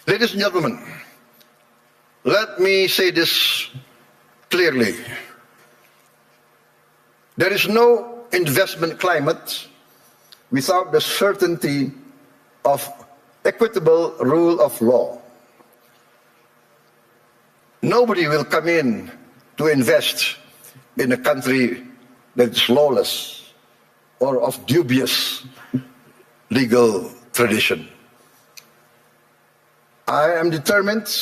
Ladies and gentlemen, let me say this clearly. There is no investment climate without the certainty of equitable rule of law. Nobody will come in to invest in a country that's lawless or of dubious legal tradition. I am determined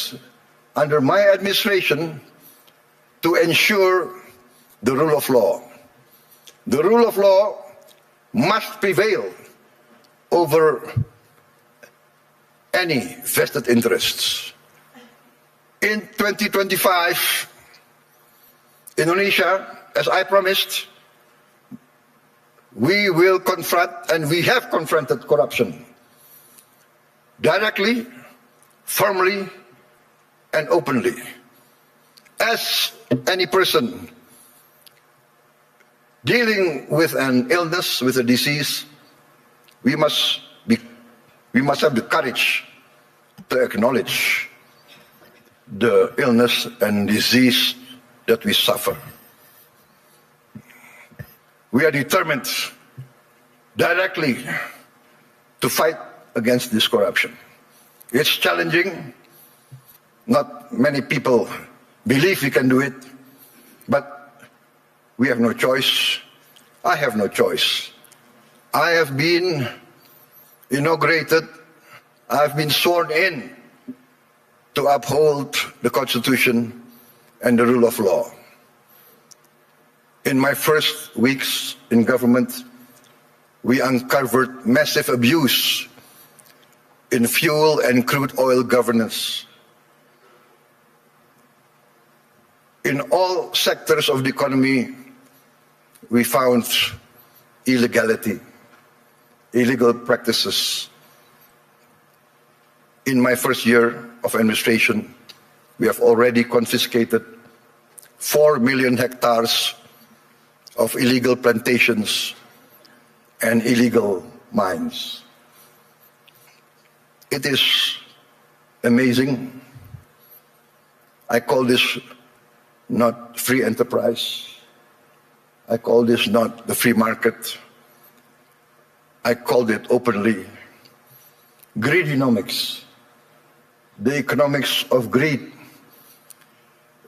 under my administration to ensure the rule of law. The rule of law must prevail over any vested interests. In 2025, Indonesia, as I promised, we will confront, and we have confronted corruption directly, firmly, and openly. As any person dealing with an illness, with a disease, we must have the courage to acknowledge the illness and disease that we suffer. We are determined directly to fight against this corruption. It's challenging. Not many people believe we can do it, but we have no choice. I have no choice. I have been inaugurated, I have been sworn in to uphold the Constitution and the rule of law. In my first weeks in government, we uncovered massive abuse in fuel and crude oil governance. In all sectors of the economy, we found illegality, illegal practices. In my first year of administration, we have already confiscated 4 million hectares of illegal plantations and illegal mines. It is amazing. I call this not free enterprise. I call this not the free market. I called it openly greedonomics, the economics of greed,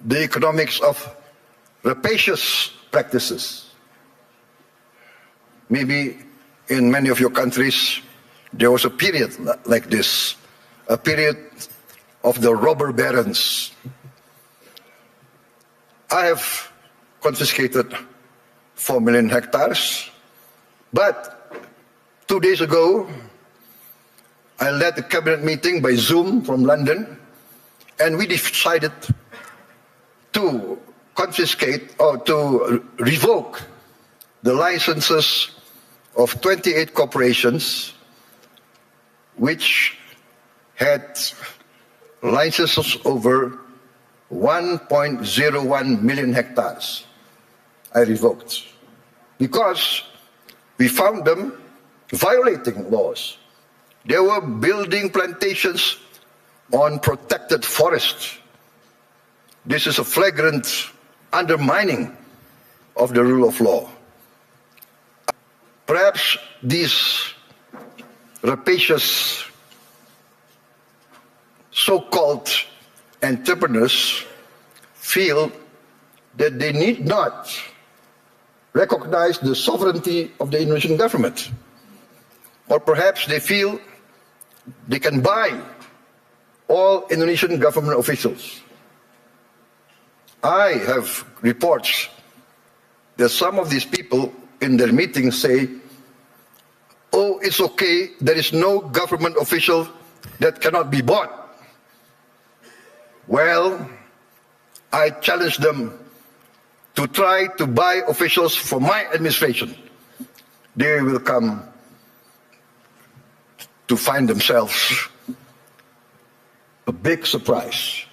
the economics of rapacious practices. Maybe in many of your countries, there was a period like this, a period of the robber barons. I have confiscated 4 million hectares, but 2 days ago, I led a cabinet meeting by Zoom from London, and we decided to confiscate or to revoke the licenses of 28 corporations which had licenses over 1.01 million hectares. I revoked because we found them violating laws. They were building plantations on protected forest. This is a flagrant undermining of the rule of law. Perhaps these rapacious so-called entrepreneurs feel that they need not recognize the sovereignty of the Indonesian government. Or perhaps they feel they can buy all Indonesian government officials. I have reports that some of these people in their meetings say, oh, it's okay, there is no government official that cannot be bought. Well, I challenge them to try to buy officials for my administration. They will come to find themselves a big surprise.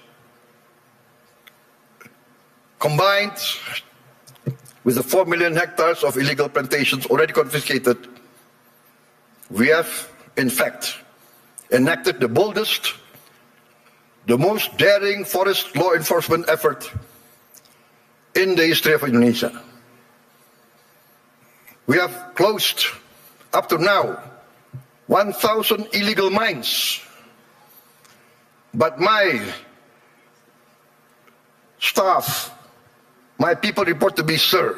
Combined with the 4 million hectares of illegal plantations already confiscated, we have, in fact, enacted the boldest the most daring forest law enforcement effort in the history of Indonesia. We have closed, up to now, 1,000 illegal mines. But my staff, my people report to me, sir,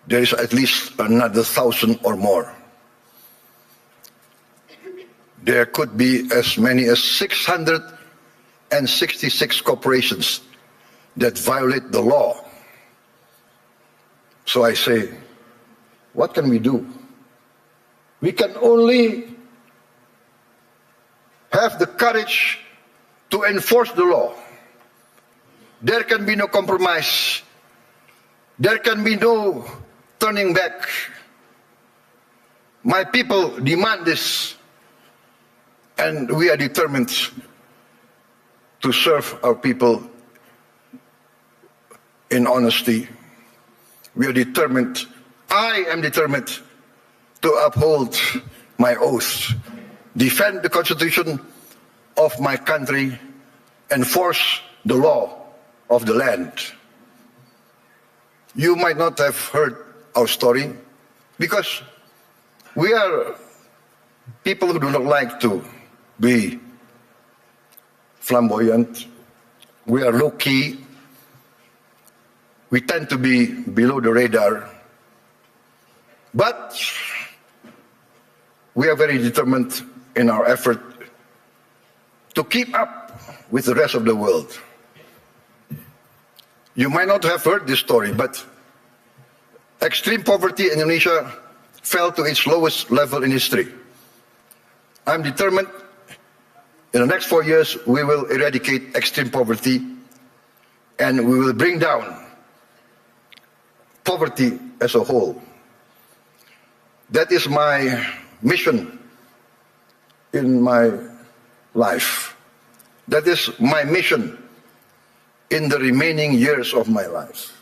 there is at least another 1,000 or more. There could be as many as 666 corporations that violate the law. So I say, what can we do? We can only have the courage to enforce the law. There can be no compromise. There can be no turning back. My people demand this, and we are determined to serve our people in honesty. We are determined, I am determined to uphold my oath, defend the Constitution of my country, enforce the law of the land. You might not have heard our story because we are people who do not like to be flamboyant. We are low-key. We tend to be below the radar. But we are very determined in our effort to keep up with the rest of the world. You might not have heard this story, but extreme poverty in Indonesia fell to its lowest level in history. I'm determined in the next 4 years we will eradicate extreme poverty and we will bring down poverty as a whole. That is my mission in my life. That is my mission in the remaining years of my life.